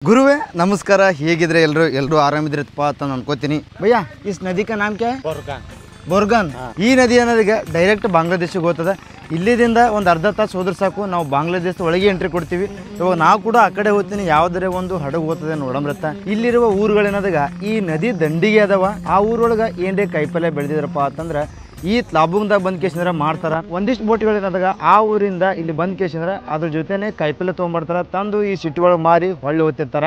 गुरुवे नमस्कार ಹೇಗಿದ್ರೆ ಎಲ್ಲರೂ ಆರಾಮಿದ್ರಪ್ಪ ಅಂತ ಅನ್ಕೋತೀನಿ ಭಯ್ಯ इस नदी का नाम क्या है बोरगन ಈ ನದಿ ಅನ್ನೋದಿಗೆ ಡೈರೆಕ್ಟ್ ಬಾಂಗ್ಲಾದೇಶಕ್ಕೆ ಹೋಗ್ತದೆ ಇಲ್ಲಿಂದ ಒಂದು ಅರ್ಧ ತಾಸು ಹೋದ್ರೆ ಸಾಕು ನಾವು ಬಾಂಗ್ಲಾದೇಶದ ಒಳಗೆ ಎಂಟ್ರಿ ಕೊಡ್ತೀವಿ ಇವಾಗ ನಾವು ಕೂಡ ಆ ಕಡೆ ಹೋಗ್ತೀನಿ ಯಾವುದರೇ ಒಂದು ಹಡಗು ಹೋಗ್ತದೆ ನೋಡಮ್ರತ್ತ ಇಲ್ಲಿರುವ ಊರುಗಳೇನದಾಗ ಈ ನದಿ ದಂಡಿಗೆ ಅದಾವ ಆ ಊರೊಳಗೆ ಏನ್ರೇ ಕೈಪಲ್ಯ ಬೆಳೆದಿದ್ರಪ್ಪ ಅಂತಂದ್ರೆ ಈ ಲಾಭದಾಗ ಬಂದ್ ಕೇಸಿಂದ್ರ ಮಾಡ್ತಾರ ಒಂದಿಷ್ಟು ಬೋಟ್ಗಳೇನಾದಾಗ ಆ ಊರಿಂದ ಇಲ್ಲಿ ಬಂದ್ ಕೇಸಿಂದ್ರ ಅದ್ರ ಜೊತೆನೆ ಕೈಪಲ್ಯ ತೊಗೊಂಡ್ಬರ್ತಾರ ತಂದು ಈ ಸಿಟಿ ಒಳಗೆ ಮಾರಿ ಹೊಳ್ಳಿ ಹೋಗ್ತಿರ್ತಾರ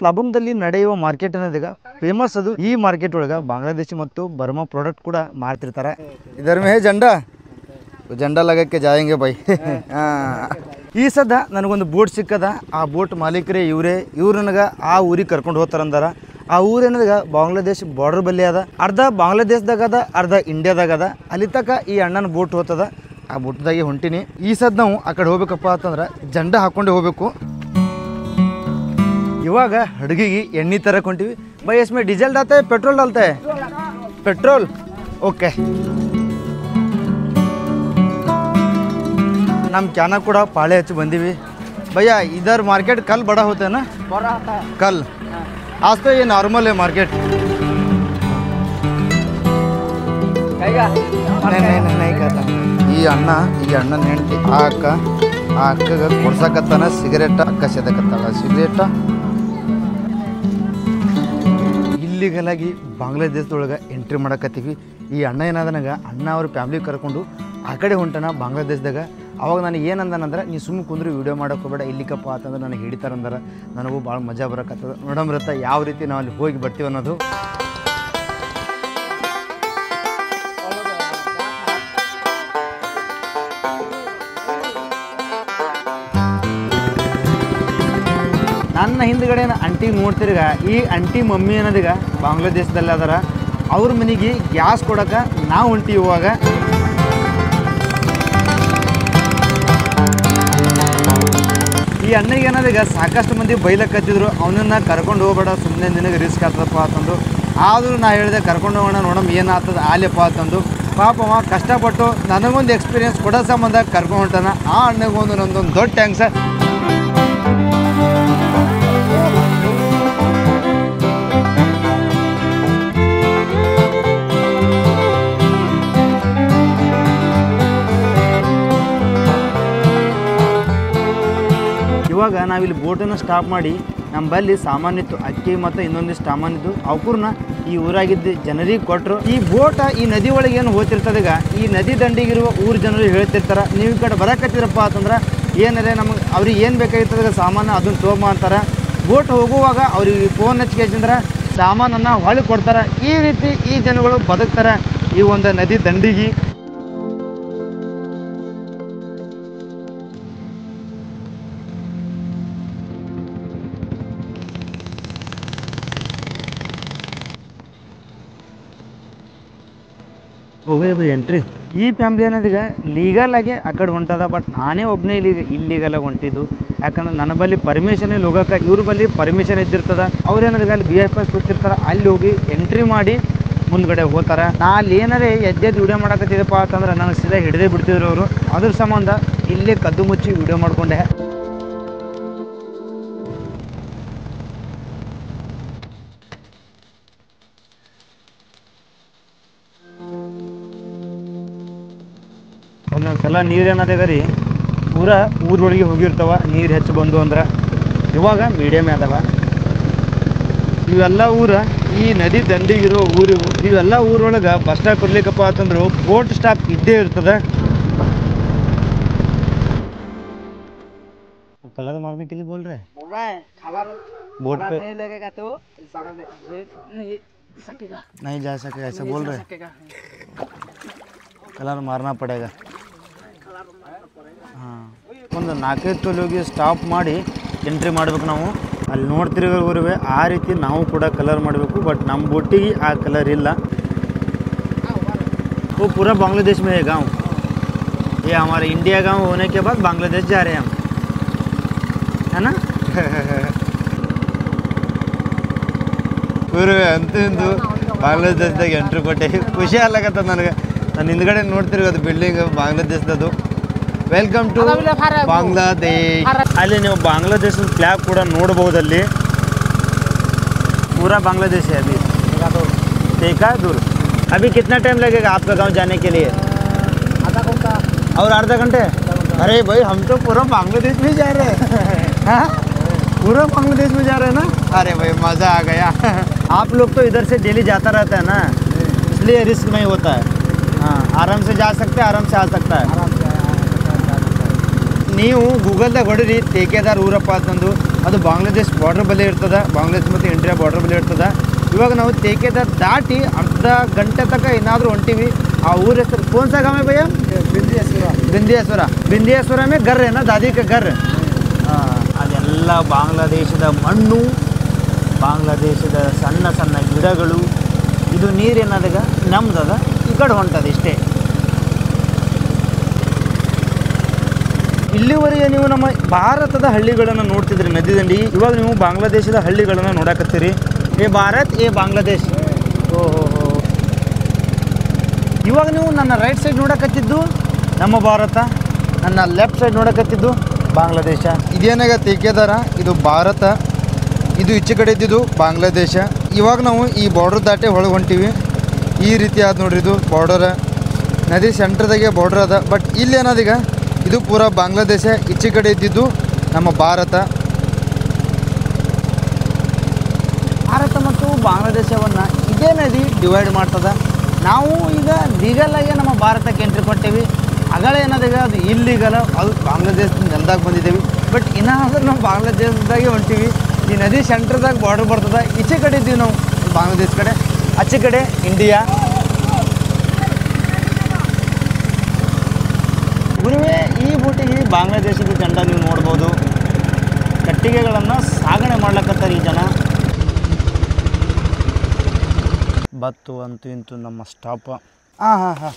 ಲಬುಂಗದಲ್ಲಿ ನಡೆಯುವ ಮಾರ್ಕೆಟ್ ಅನ್ನೋದೀಗ ಫೇಮಸ್ ಅದು ಈ ಮಾರ್ಕೆಟ್ ಒಳಗೆ ಬಾಂಗ್ಲಾದೇಶಿ ಮತ್ತು ಬರ್ಮಾ ಪ್ರಾಡಕ್ಟ್ ಕೂಡ ಮಾರ್ತಿರ್ತಾರೆ ಇದರ ಮೇ झंडा लगा के जाएंगे भाई ಈ ಸದ್ದ ನನಗೊಂದು ಬೋಟ್ ಸಿಕ್ಕದ ಆ ಬೋಟ್ ಮಾಲೀಕರೇ ಇವ್ರು ನನಗೆ ಆ ಊರಿಗೆ ಕರ್ಕೊಂಡು ಹೋಗ್ತಾರಂದಾರ ಆ ಊರೇನದಾಗ ಬಾಂಗ್ಲಾದೇಶ್ ಬಾರ್ಡರ್ ಬಲ್ಲಿ ಅದ ಅರ್ಧ ಬಾಂಗ್ಲಾದೇಶದಾಗ ಅದ ಅರ್ಧ ಇಂಡಿಯಾದಾಗ ಅದ ಅಲ್ಲಿ ತನಕ ಈ ಅಣ್ಣನ ಬೋಟ್ ಹೋಗ್ತದ ಆ ಬೋಟ್ದಾಗೆ ಹೊಂಟೀನಿ ಈ ಸದ್ ನಾವು ಆ ಕಡೆ ಹೋಗ್ಬೇಕಪ್ಪ ಅಂತಂದ್ರೆ ಜಂಡ ಹಾಕ್ಕೊಂಡೆ ಹೋಗ್ಬೇಕು ಇವಾಗ ಹಡಗಿಗೆ ಎಣ್ಣೆ ತರಕ್ಕೆ ಹೊಂಟಿವಿ ಬೈ इसमें डीजल डालता है पेट्रोल डालता है पेट्रोल ओके नम क्याना ಕೂಡ ಪಾಳೆ ಹಚ್ಚಿ ಬಂದೀವಿ भैया इधर मार्केट कल बड़ा होता है ना बड़ा होता है कल आज तो ये नॉर्मल है मार्केट नहीं कहता ಈ ಅಣ್ಣನ ಹೆಂಡತಿ ಆ ಅಕ್ಕಗೆ ಕೊಡ್ಸಕತ್ತಾನ ಸಿಗರೇಟ್ ಅಕ್ಕ ಸೇದಕತ್ತಾಳ ಸಿಗರೇಟ ಇಲ್ಲಿಗಲಾಗಿ ಬಾಂಗ್ಲಾದೇಶದೊಳಗೆ ಎಂಟ್ರಿ ಮಾಡಕತ್ತೀವಿ ಈ ಅಣ್ಣ ಏನಾದನಾಗ ಅಣ್ಣ ಅವ್ರ ಫ್ಯಾಮ್ಲಿ ಕರ್ಕೊಂಡು ಆ ಕಡೆ ಹೊಂಟನ ಬಾಂಗ್ಲಾದೇಶದಾಗ ಅವಾಗ ನನಗೆ ಏನಂದನಂದ್ರೆ ನೀ ಸುಮ್ಮನೆ ಕುಂದ್ರೆ ವೀಡಿಯೋ ಮಾಡೋಕೆ ಹೋಗಬೇಡ ಇಲ್ಲಿಕಪ್ಪ ಅಂತಂದ್ರೆ ನನಗೆ ಹಿಡಿತಾರಂದ್ರೆ ನನಗೂ ಭಾಳ ಮಜಾ ಬರಕತ್ತದ ನೋಡಮ್ರತ್ತ ಯಾವ ರೀತಿ ನಾವು ಅಲ್ಲಿ ಹೋಗಿ ಬರ್ತೀವಿ ಅನ್ನೋದು ನನ್ನ ಹಿಂದ್ಗಡೆ ಅಂಟಿ ನೋಡ್ತಿರ್ಗ ಈ ಅಂಟಿ ಮಮ್ಮಿ ಅನ್ನೋದೀಗ ಬಾಂಗ್ಲಾದೇಶದಲ್ಲಿ ಅದಾರ ಅವ್ರ ಮನೆಗೆ ಗ್ಯಾಸ್ ಕೊಡೋಕೆ ನಾವು ಹೊಂಟಿ ಇವಾಗ ಈ ಅಣ್ಣಗೆ ಏನದೀಗ ಸಾಕಷ್ಟು ಮಂದಿ ಬೈಲಕತ್ತಿದ್ರು ಅವನನ್ನು ಕರ್ಕೊಂಡು ಹೋಗ್ಬೇಡ ಸುಮ್ಮನೆ ನಿನಗೆ ರಿಸ್ಕ್ ಆಗ್ತದಪ್ಪ ಅಂತಂದು ಆದರೂ ನಾ ಹೇಳಿದೆ ಕರ್ಕೊಂಡು ಹೋಗೋಣ ನೋಡಮ್ಮ ಏನಾಗ್ತದೆ ಆಲೆಪ್ಪ ಅಂತಂದು ಪಾಪ ಅವ ಕಷ್ಟಪಟ್ಟು ನನಗೊಂದು ಎಕ್ಸ್ಪೀರಿಯನ್ಸ್ ಕೊಡೋ ಸಂಬಂಧ ಕರ್ಕೊಂಡು ಹೊಂಟಾನ ಆ ಅಣ್ಣಗೊಂದು ನಂದೊಂದು ದೊಡ್ಡ ಟ್ಯಾಂಕ್ಸ ಇವಾಗ ನಾವಿಲ್ಲಿ ಬೋಟನ್ನು ಸ್ಟಾಪ್ ಮಾಡಿ ನಮ್ಮ ಬಲ್ಲಿ ಸಾಮಾನಿತ್ತು ಅಕ್ಕಿ ಮತ್ತು ಇನ್ನೊಂದಿಷ್ಟು ಸಾಮಾನಿದ್ದು ಅವಕೂರ್ನ ಈ ಊರಾಗಿದ್ದು ಜನರಿಗೆ ಕೊಟ್ಟರು ಈ ಬೋಟ ಈ ನದಿ ಒಳಗೆ ಏನು ಹೋಗ್ತಿರ್ತದೀಗ ಈ ನದಿ ದಂಡಿಗಿರುವ ಊರು ಜನರು ಹೇಳ್ತಿರ್ತಾರೆ ನೀವು ಈ ಕಡೆ ಬರಕತ್ತೀರಪ್ಪ ಅಂತಂದ್ರೆ ಏನಾರೆ ನಮಗೆ ಅವ್ರಿಗೆ ಏನು ಬೇಕಾಗಿರ್ತದ ಸಾಮಾನು ಅದನ್ನು ತೊಗೊಂಬ ಅಂತಾರೆ ಬೋಟ್ ಹೋಗುವಾಗ ಅವ್ರಿಗೆ ಫೋನ್ ಹಚ್ಚಿದ್ರೆ ಸಾಮಾನನ್ನು ಹೊಳ್ಳಿ ಕೊಡ್ತಾರೆ ಈ ರೀತಿ ಈ ಜನಗಳು ಬದುಕ್ತಾರೆ ಈ ಒಂದು ನದಿ ದಂಡಿಗೆ ಹೋಗಿ ಎಂಟ್ರಿ ಈ ಫ್ಯಾಮ್ಲಿ ಅನ್ನೋದೀಗ ಲೀಗಲ್ ಆಗಿ ಆ ಕಡೆ ಹೊಂಟದ ಬಟ್ ನಾನೇ ಒಬ್ಬನೇ ಇಲ್ಲಿಗಲಾಗಿ ಹೊಂಟಿದ್ದು ಯಾಕಂದ್ರೆ ನನ್ನ ಬಳಿ ಪರ್ಮಿಷನ್ ಇಲ್ಲಿ ಹೋಗೋಕೆ ಇವ್ರ ಬಳಿ ಪರ್ಮಿಷನ್ ಇದ್ದಿರ್ತದ ಅವ್ರೇನಾದ್ರೆ ಅಲ್ಲಿ BIPS ಕೊಟ್ಟಿರ್ತಾರೆ ಅಲ್ಲಿ ಹೋಗಿ ಎಂಟ್ರಿ ಮಾಡಿ ಮುಂದ್ಗಡೆ ಹೋಗ್ತಾರೆ ನಾ ಅಲ್ಲಿ ಏನಾರೇ ಎದ್ದೆದ್ದು ವಿಡಿಯೋ ಮಾಡಕತ್ತಿದಪ್ಪ ಅಂತಂದ್ರೆ ನನಗೆ ಸೀದಾ ಹಿಡಿದೇ ಬಿಡ್ತಿದ್ರು ಅವರು ಅದ್ರ ಸಂಬಂಧ ಇಲ್ಲೇ ಕದ್ದು ಮುಚ್ಚಿ ವಿಡಿಯೋ ಮಾಡಿಕೊಂಡೆ ಒಂದೊಂದ್ಸಲ ನೀರೇನದಾಗ ರೀ ಪೂರಾ ಊರೊಳಗೆ ಹೋಗಿರ್ತಾವ ನೀರು ಹೆಚ್ಚು ಬಂದು ಅಂದ್ರೆ ಇವಾಗ ಮೀಡಿಯಮೇ ಅದಾವ ಇವೆಲ್ಲ ಊರ ಈ ನದಿ ದಂಡಿಗಿರೋ ಊರಿವು ಇವೆಲ್ಲ ಊರೊಳಗೆ ಬಸ್ ಸ್ಟಾಪ್ ಇರ್ಲಿಕ್ಕಪ್ಪ ಅಂತಂದ್ರು ಬೋಟ್ ಸ್ಟಾಪ್ ಇದ್ದೇ ಇರ್ತದೆ कलर मारने के लिए बोल रहे हैं बोट पे नहीं जा सकेगा ऐसा बोल रहे कलर मारना पड़ेगा ಹಾಂ ಒಂದು 4-5 ತೊಲೆ ಹೋಗಿ ಸ್ಟಾಪ್ ಮಾಡಿ ಎಂಟ್ರಿ ಮಾಡ್ಬೇಕು ನಾವು ಅಲ್ಲಿ ನೋಡ್ತಿರೋರಿಗೆ ಆ ರೀತಿ ನಾವು ಕೂಡ ಕಲರ್ ಮಾಡಬೇಕು ಬಟ್ ನಮ್ಮ ಬೋಟಿಗೆ ಆ ಕಲರ್ ಇಲ್ಲ वो पूरा बांग्लादेश में है गाँव ये हमारे इंडिया गाँव होने के बाद बांग्लादेश जा रहे हैं हम है ना ಅಂತೂ ಬಾಂಗ್ಲಾದೇಶದಾಗ ಎಂಟ್ರಿ ಕೊಟ್ಟೆ ಖುಷಿ ಆಗ್ಲಾಕತ್ತದ ನನಗೆ. ನಾನು ಹಿಂದ್ಗಡೆ ನೋಡ್ತಿರೋದು ಬಿಲ್ಡಿಂಗ್ ಬಾಂಗ್ಲಾದೇಶದ್ದು. Welcome to Bangladesh. ಅಲ್ಲಿ ನೀವು ಬಾಂಗ್ಲಾದೇಶದ ಫ್ಲಾಗ್ ಕೂಡ ನೋಡಬಹುದಲ್ಲಿ. पूरा बांग्लादेश है अभी देखा दूर. अभी कितना टाइम लगेगा आपका गांव जाने के लिए? आधा घंटा और आधा घंटे. अरे भाई हम तो पूरा बांग्लादेश में जा रहे हैं. हाँ पूरा बांग्लादेश में जा रहे हैं ना. अरे भाई मज़ा आ गया. आप लोग तो इधर से डेली जाता रहता है ना, इसलिए रिस्क नहीं होता है. हाँ आराम से जा सकते हैं, आराम से आ सकता है. ನೀವು ಗೂಗಲ್ದಾಗ ಹೊಡಿರಿ ತೇಕೆದಾರ್ ಊರಪ್ಪ ಅಂತಂದು. ಅದು ಬಾಂಗ್ಲಾದೇಶ್ ಬಾರ್ಡ್ರ್ ಬಳಿ ಇರ್ತದೆ, ಬಾಂಗ್ಲಾದೇಶ್ ಮತ್ತು ಇಂಡಿಯಾ ಬಾರ್ಡ್ರ್ ಬಳಿ ಇರ್ತದೆ. ಇವಾಗ ನಾವು ತೇಕೆದಾರ್ ದಾಟಿ ಅರ್ಧ ಗಂಟೆ ತನಕ ಏನಾದರೂ ಹೊಂಟೀವಿ. ಆ ಊರ ಹೆಸರು कौन सा गाँव है भैया? बिंदियासुरा. बिंदियासुरा में घर है ना, दादी का घर. ಅದೆಲ್ಲ ಬಾಂಗ್ಲಾದೇಶದ ಮಣ್ಣು, ಬಾಂಗ್ಲಾದೇಶದ ಸಣ್ಣ ಸಣ್ಣ ಗಿಡಗಳು. ಇದು ನೀರೇನದಾಗ ನಮ್ದದ ಈ ಕಡೆ ಹೊಂಟದ ಇಷ್ಟೇ. ಇಲ್ಲಿವರೆಗೆ ನೀವು ನಮ್ಮ ಭಾರತದ ಹಳ್ಳಿಗಳನ್ನು ನೋಡ್ತಿದ್ರಿ ನದಿ ದಂಡಿ. ಇವಾಗ ನೀವು ಬಾಂಗ್ಲಾದೇಶದ ಹಳ್ಳಿಗಳನ್ನು ನೋಡಕತ್ತೀರಿ. ಏ ಭಾರತ್ ಏ ಬಾಂಗ್ಲಾದೇಶ್. ಓಹೋ. ಇವಾಗ ನೀವು ನನ್ನ ರೈಟ್ ಸೈಡ್ ನೋಡಕತ್ತಿದ್ದು ನಮ್ಮ ಭಾರತ, ನನ್ನ ಲೆಫ್ಟ್ ಸೈಡ್ ನೋಡಕತ್ತಿದ್ದು ಬಾಂಗ್ಲಾದೇಶ. ಇದೇನಾಗ ತೇಕೆದಾರ, ಇದು ಭಾರತ, ಇದು ಈಚೆ ಕಡೆ ಇದ್ದಿದ್ದು ಬಾಂಗ್ಲಾದೇಶ. ಇವಾಗ ನಾವು ಈ ಬಾರ್ಡರ್ ದಾಟೆ ಒಳಗೆ ಹೊಂಟೀವಿ. ಈ ರೀತಿ ಆದ ನೋಡ್ರಿ, ಇದು ಬಾರ್ಡರ, ನದಿ ಸೆಂಟ್ರದಾಗೆ ಬಾರ್ಡರ್ ಅದ. ಬಟ್ ಇಲ್ಲಿ ಏನದೀಗ ಇದು ಪೂರಾ ಬಾಂಗ್ಲಾದೇಶ, ಈಚೆ ಕಡೆ ಇದ್ದಿದ್ದು ನಮ್ಮ ಭಾರತ. ಭಾರತ ಮತ್ತು ಬಾಂಗ್ಲಾದೇಶವನ್ನು ಇದೇ ನದಿ ಡಿವೈಡ್ ಮಾಡ್ತದೆ. ನಾವು ಈಗ ಲೀಗಲಾಗೆ ನಮ್ಮ ಭಾರತಕ್ಕೆ ಎಂಟ್ರಿ ಕೊಟ್ಟೇವಿ. ಅಗಳ ಏನದೀಗ ಅದು ಇಲ್ಲೀಗಲ, ಅದು ಬಾಂಗ್ಲಾದೇಶದ ನೆಲದಾಗ ಬಂದಿದ್ದೇವೆ. ಬಟ್ ಇನ್ನಾದ್ರೂ ನಾವು ಬಾಂಗ್ಲಾದೇಶದಾಗೆ ಹೊಂಟೀವಿ. ಈ ನದಿ ಸೆಂಟ್ರದಾಗ ಬಾರ್ಡರ್ ಬರ್ತದೆ. ಈಚೆ ಕಡೆ ಇದ್ದೀವಿ ನಾವು ಬಾಂಗ್ಲಾದೇಶ ಕಡೆ, ಆಚೆ ಕಡೆ ಇಂಡಿಯಾ. ಗುರುವೇ ಈ ಬೂಟಿಗೆ ಬಾಂಗ್ಲಾದೇಶದ ಜಂಡ ನೀವು ನೋಡ್ಬೋದು. ಕಟ್ಟಿಗೆಗಳನ್ನು ಸಾಗಣೆ ಮಾಡ್ಲಕತ್ತಾರೆ ಈ ಜನ. ಬತ್ತು ಅಂತೂ ಇಂತೂ ನಮ್ಮ ಸ್ಟಾಪ. ಹಾಂ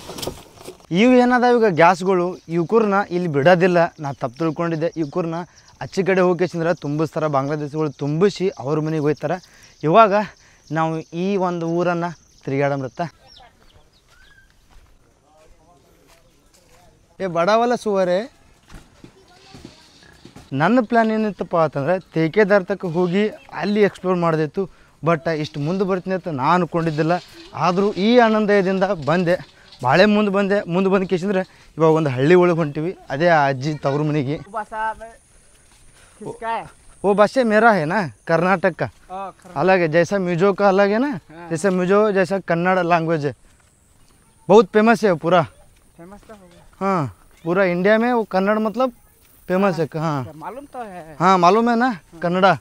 ಇವು ಏನದಾವ ಈಗ ಗ್ಯಾಸ್ಗಳು, ಇವ್ಕೂರನ್ನ ಇಲ್ಲಿ ಬಿಡೋದಿಲ್ಲ. ನಾ ತಪ್ಪು ತಿಳ್ಕೊಂಡಿದ್ದೆ. ಇವ್ಕೂರನ್ನ ಆಚೆ ಕಡೆ ಹೋಗ್ಕೇಸಿಂದ್ರೆ ತುಂಬಿಸ್ತಾರೆ, ಬಾಂಗ್ಲಾದೇಶಗಳು ತುಂಬಿಸಿ ಅವ್ರ ಮನೆಗೆ ಹೋಗ್ತಾರೆ. ಇವಾಗ ನಾವು ಈ ಒಂದು ಊರನ್ನು ತಿರುಗಾಡಮ್ರತ್ತ. ಏ ಬಡವಲ್ಲ ಸುವರೇ. ನನ್ನ ಪ್ಲ್ಯಾನ್ ಏನಿತ್ತಪ್ಪ ಅಂತಂದರೆ ತೇಕೆದಾರ್ ತಕ್ಕ ಹೋಗಿ ಅಲ್ಲಿ ಎಕ್ಸ್ಪ್ಲೋರ್ ಮಾಡೋದಿತ್ತು. ಬಟ್ ಇಷ್ಟು ಮುಂದೆ ಬರ್ತೀನಿ ಅಂತ ನಾನು ಅಂದ್ಕೊಂಡಿದ್ದಿಲ್ಲ. ಆದರೂ ಈ ಆನಂದದಿಂದ ಬಂದೆ, ಭಾಳ ಮುಂದೆ ಬಂದು ಕೇಸಿಂದ್ರೆ ಇವಾಗ ಒಂದು ಹಳ್ಳಿ ಒಳಗೆ ಹೊಂಟಿವಿ. ಅದೇ ಆ ಅಜ್ಜಿ ತವ್ರ ಮನೆಗೆ. वो भाषा मेरा है ना, कर्नाटक का अलग है. जैसा म्यूजो का अलग है ना, जैसा म्यूजो जैसा कन्नड़ लैंग्वेज है, बहुत फेमस है पूरा. हाँ पूरा इंडिया में वो कन्नड़ मतलब फेमस है. हाँ मालूम तो है. हाँ मालूम है ना, कन्नड़ा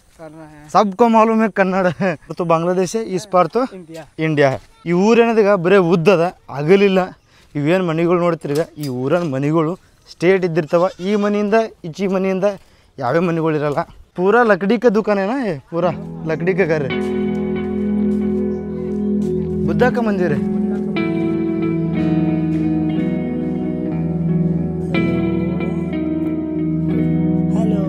सबको मालूम है. कन्नड़ है तो बांग्लादेश है, इस पार तो इंडिया है. ಈ ಊರೇನದೀಗ ಬರೀ ಉದ್ದದ ಅಗಲಿಲ್ಲ. ಇವೇನು ಮನೆಗಳು ನೋಡ್ತಿರ್ಗ, ಈ ಊರನ ಮನೆಗಳು ಸ್ಟೇಟ್ ಇದ್ದಿರ್ತಾವ. ಈ ಮನೆಯಿಂದ ಈಚೆ ಮನೆಯಿಂದ ಯಾವೇ ಮನೆಗಳಿರಲ್ಲ. पूरा लकड़ी का दुकान है ना, ये पूरा लकड़ी का घर है. बुद्धा का मंदिर है. हेलो.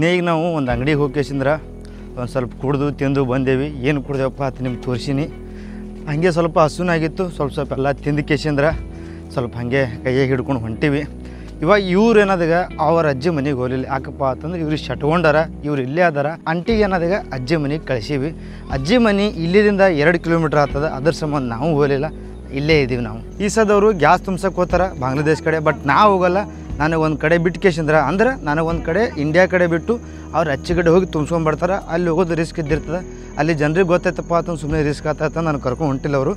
ಈಗ ನಾವು ಒಂದು ಅಂಗಡಿಗೆ ಹೋಗ್ಕೇಸಿಂದ್ರೆ ಒಂದು ಸ್ವಲ್ಪ ಕುಡಿದು ತಿಂದು ಬಂದೇವಿ. ಏನು ಕುಡ್ದೇವಪ್ಪ ಅಂತ ನಿಮ್ಗೆ ತೋರಿಸೀನಿ. ಹಾಗೆ ಸ್ವಲ್ಪ ಹಸುನಾಗಿತ್ತು, ಸ್ವಲ್ಪ ಎಲ್ಲ ತಿಂದು ಕೇಸಿಂದ್ರೆ ಸ್ವಲ್ಪ ಹಾಗೆ ಕೈಯಾಗ ಹಿಡ್ಕೊಂಡು ಹೊಂಟೀವಿ. ಇವಾಗ ಇವ್ರು ಏನಾದಾಗ ಅವ್ರ ಅಜ್ಜಿ ಮನೆಗೆ ಹೋಗಲಿಲ್ಲ. ಯಾಕಪ್ಪ ಅಂತಂದ್ರೆ ಇವ್ರಿಗೆ ಶಟ್ಕೊಂಡಾರ, ಇವ್ರು ಇಲ್ಲೇ ಅದಾರ. ಅಂಟಿಗೆ ಏನಾದಾಗ ಅಜ್ಜಿ ಮನೆಗೆ ಕಳಿಸೀವಿ. ಅಜ್ಜಿ ಮನೆ ಇಲ್ಲಿಂದ 2 ಕಿಲೋಮೀಟ್ರ್ ಆಗ್ತದೆ. ಅದ್ರ ಸಂಬಂಧ ನಾವು ಹೋಗಲಿಲ್ಲ, ಇಲ್ಲೇ ಇದ್ದೀವಿ ನಾವು. ಈ ಸದವರು ಗ್ಯಾಸ್ ತುಂಬ್ಸಕ್ಕೆ ಹೋಗ್ತಾರೆ ಬಾಂಗ್ಲಾದೇಶ ಕಡೆ. ಬಟ್ ನಾವು ಹೋಗಲ್ಲ. ನನಗೆ ಒಂದು ಕಡೆ ಬಿಟ್ಟು ಕೇಸಿಂದ್ರೆ ಅಂದ್ರೆ ನನಗೆ ಒಂದು ಕಡೆ ಇಂಡಿಯಾ ಕಡೆ ಬಿಟ್ಟು ಅವ್ರು ಅಚ್ಚಿ ಕಡೆ ಹೋಗಿ ತುಂಬ್ಸ್ಕೊಂಡ್ಬರ್ತಾರೆ. ಅಲ್ಲಿ ಹೋಗೋದು ರಿಸ್ಕ್ ಇದ್ದಿರ್ತದೆ. ಅಲ್ಲಿ ಜನರಿಗೆ ಗೊತ್ತಾಯ್ತಪ್ಪ ಅಂತಂದು ಸುಮ್ಮನೆ ರಿಸ್ಕ್ ಆಗ್ತಾಯ್ತ ನಾನು ಕರ್ಕೊಂಡು ಹೊಂಟಿಲ್ಲ ಅವರು.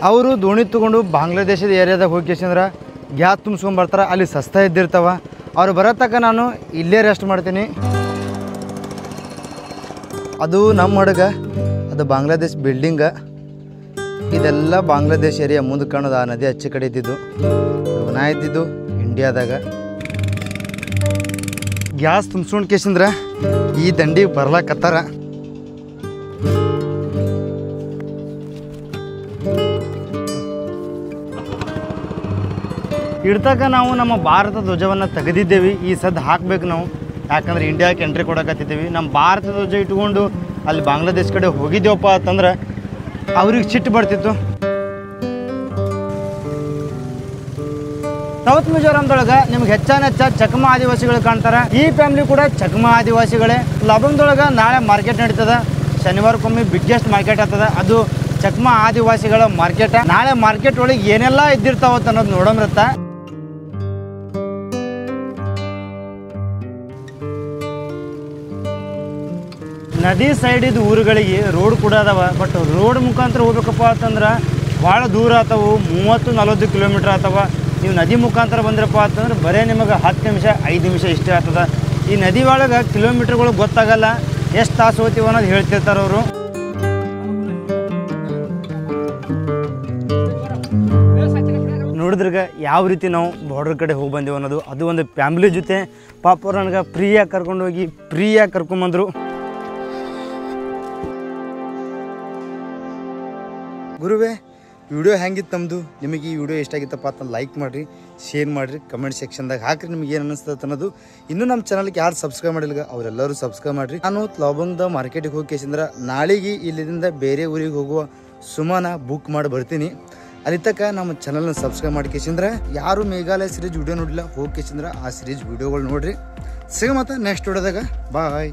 ಅವರು ದೋಣಿ ತೊಗೊಂಡು ಬಾಂಗ್ಲಾದೇಶದ ಏರಿಯಾದಾಗ ಹೋಗ್ಕೇಸಂದ್ರೆ ಗ್ಯಾಸ್ ತುಂಬಿಸ್ಕೊಂಬರ್ತಾರೆ. ಅಲ್ಲಿ ಸಸ್ತಾ ಇದ್ದಿರ್ತಾವ. ಅವ್ರು ಬರೋ ತನಕ ನಾನು ಇಲ್ಲೇ ರೆಸ್ಟ್ ಮಾಡ್ತೀನಿ. ಅದು ನಮ್ಮ ಹಡಗ, ಅದು ಬಾಂಗ್ಲಾದೇಶ್ ಬಿಲ್ಡಿಂಗ. ಇದೆಲ್ಲ ಬಾಂಗ್ಲಾದೇಶ್ ಏರಿಯಾ ಮುಂದೆ ಕಾಣೋದು. ಆ ನದಿ ಆಚೆ ಕಡೆ ಇದ್ದಿದ್ದು, ನಾ ಇದ್ದಿದ್ದು ಇಂಡಿಯಾದಾಗ. ಗ್ಯಾಸ್ ತುಂಬಿಸ್ಕೊಂಡು ಕೇಸಂದ್ರೆ ಈ ದಂಡಿಗೆ ಬರ್ಲಾಕತ್ತಾರ. ಇಡ್ತಕ್ಕ ನಾವು ನಮ್ಮ ಭಾರತ ಧ್ವಜವನ್ನು ತೆಗೆದಿದ್ದೇವೆ. ಈ ಸದ್ದು ಹಾಕ್ಬೇಕು ನಾವು, ಯಾಕಂದ್ರೆ ಇಂಡಿಯಾಕ್ಕೆ ಎಂಟ್ರಿ ಕೊಡಕತ್ತಿದ್ದೀವಿ. ನಮ್ಮ ಭಾರತ ಧ್ವಜ ಇಟ್ಕೊಂಡು ಅಲ್ಲಿ ಬಾಂಗ್ಲಾದೇಶ್ ಕಡೆ ಹೋಗಿದ್ದೇವಪ್ಪ ಅಂತಂದ್ರೆ ಅವ್ರಿಗೆ ಸಿಟ್ಟು ಬರ್ತಿತ್ತು. ಸೌತ್ ಮಿಜೋರಾಮ್ದೊಳಗೆ ನಿಮ್ಗೆ ಹೆಚ್ಚಾನ ಚಕಮಾ ಆದಿವಾಸಿಗಳು ಕಾಣ್ತಾರೆ. ಈ ಫ್ಯಾಮಿಲಿ ಕೂಡ ಚಕಮಾ ಆದಿವಾಸಿಗಳೇ. ಲವಂಗದೊಳಗೆ ನಾಳೆ ಮಾರ್ಕೆಟ್ ನಡೀತದ. ಶನಿವಾರಕ್ಕೊಮ್ಮೆ ಬಿಗ್ಗೆಸ್ಟ್ ಮಾರ್ಕೆಟ್ ಆಗ್ತದ. ಅದು ಚಕಮಾ ಆದಿವಾಸಿಗಳ ಮಾರ್ಕೆಟ್. ನಾಳೆ ಮಾರ್ಕೆಟ್ ಒಳಗೆ ಏನೆಲ್ಲ ಇದ್ದಿರ್ತಾವತ್ತ ಅನ್ನೋದು ನೋಡೋಮ್ರತ್ತ. ನದಿ ಸೈಡ್ ಇದ್ದು ಊರುಗಳಿಗೆ ರೋಡ್ ಕೂಡ ಅದಾವ. ಬಟ್ ರೋಡ್ ಮುಖಾಂತರ ಹೋಗ್ಬೇಕಪ್ಪ ಅಂತಂದ್ರೆ ಭಾಳ ದೂರ ಆತವು. 30-40 ಕಿಲೋಮೀಟ್ರ್ ಆತವ. ನೀವು ನದಿ ಮುಖಾಂತರ ಬಂದ್ರಪ್ಪ ಅಂತಂದ್ರೆ ಬರೀ ನಿಮಗೆ 10 ನಿಮಿಷ 5 ನಿಮಿಷ ಇಷ್ಟೇ ಆಗ್ತದ. ಈ ನದಿ ಒಳಗೆ ಕಿಲೋಮೀಟ್ರ್ಗಳು ಗೊತ್ತಾಗಲ್ಲ, ಎಷ್ಟು ತಾಸು ಹೋಗ್ತೀವಿ ಅನ್ನೋದು ಹೇಳ್ತಿರ್ತಾರೆ ಅವರು. ನೋಡಿದ್ರಾಗ ಯಾವ ರೀತಿ ನಾವು ಬಾರ್ಡರ್ ಕಡೆ ಹೋಗಿ ಬಂದೆವು ಅನ್ನೋದು. ಅದು ಒಂದು ಫ್ಯಾಮಿಲಿ ಜೊತೆ ಪಾಪ ಅವ್ರು ನನಗೆ ಫ್ರೀಯಾಗಿ ಕರ್ಕೊಂಡು ಹೋಗಿ ಫ್ರೀಯಾಗಿ ಕರ್ಕೊಂಬಂದರು. ಗುರುವೇ, ವಿಡಿಯೋ ಹೆಂಗಿತ್ತು ನಮ್ಮದು? ನಿಮಗೆ ಈ ವಿಡಿಯೋ ಇಷ್ಟ ಆಗಿತ್ತಪ್ಪ ಅಂತ ಲೈಕ್ ಮಾಡಿರಿ, ಶೇರ್ ಮಾಡಿರಿ, ಕಮೆಂಟ್ ಸೆಕ್ಷನ್ದಾಗ ಹಾಕಿರಿ ನಿಮಗೆ ಏನು ಅನಿಸ್ತದೆ ಅನ್ನೋದು. ಇನ್ನೂ ನಮ್ಮ ಚಾನಲ್ಗೆ ಯಾರು ಸಬ್ಸ್ಕ್ರೈಬ್ ಮಾಡಿಲ್ಲ ಅವರೆಲ್ಲರೂ ಸಬ್ಸ್ಕ್ರೈಬ್ ಮಾಡಿರಿ. ನಾನು ಲವಂಗದ ಮಾರ್ಕೆಟಿಗೆ ಹೋಗಿ ಕೇಸಿಂದ್ರೆ ನಾಳೆಗೆ ಇಲ್ಲಿಂದ ಬೇರೆ ಊರಿಗೆ ಹೋಗುವ ಸುಮಾನ ಬುಕ್ ಮಾಡಿ ಬರ್ತೀನಿ. ಅಲ್ಲಿ ತನಕ ನಮ್ಮ ಚಾನಲ್ನ ಸಬ್ಸ್ಕ್ರೈಬ್ ಮಾಡಿ ಕೇಸಿಂದ್ರೆ ಯಾರು ಮೇಘಾಲಯ ಸಿರೀಸ್ ವಿಡಿಯೋ ನೋಡಿಲ್ಲ ಹೋಗಿ ಕೇಸಿಂದ್ರೆ ಆ ಸಿರೀಸ್ ವಿಡಿಯೋಗಳು ನೋಡಿರಿ. ಸಿಗ ಮತ್ತೆ ನೆಕ್ಸ್ಟ್ ವಿಡಿಯೋದಾಗ. ಬಾಯ್.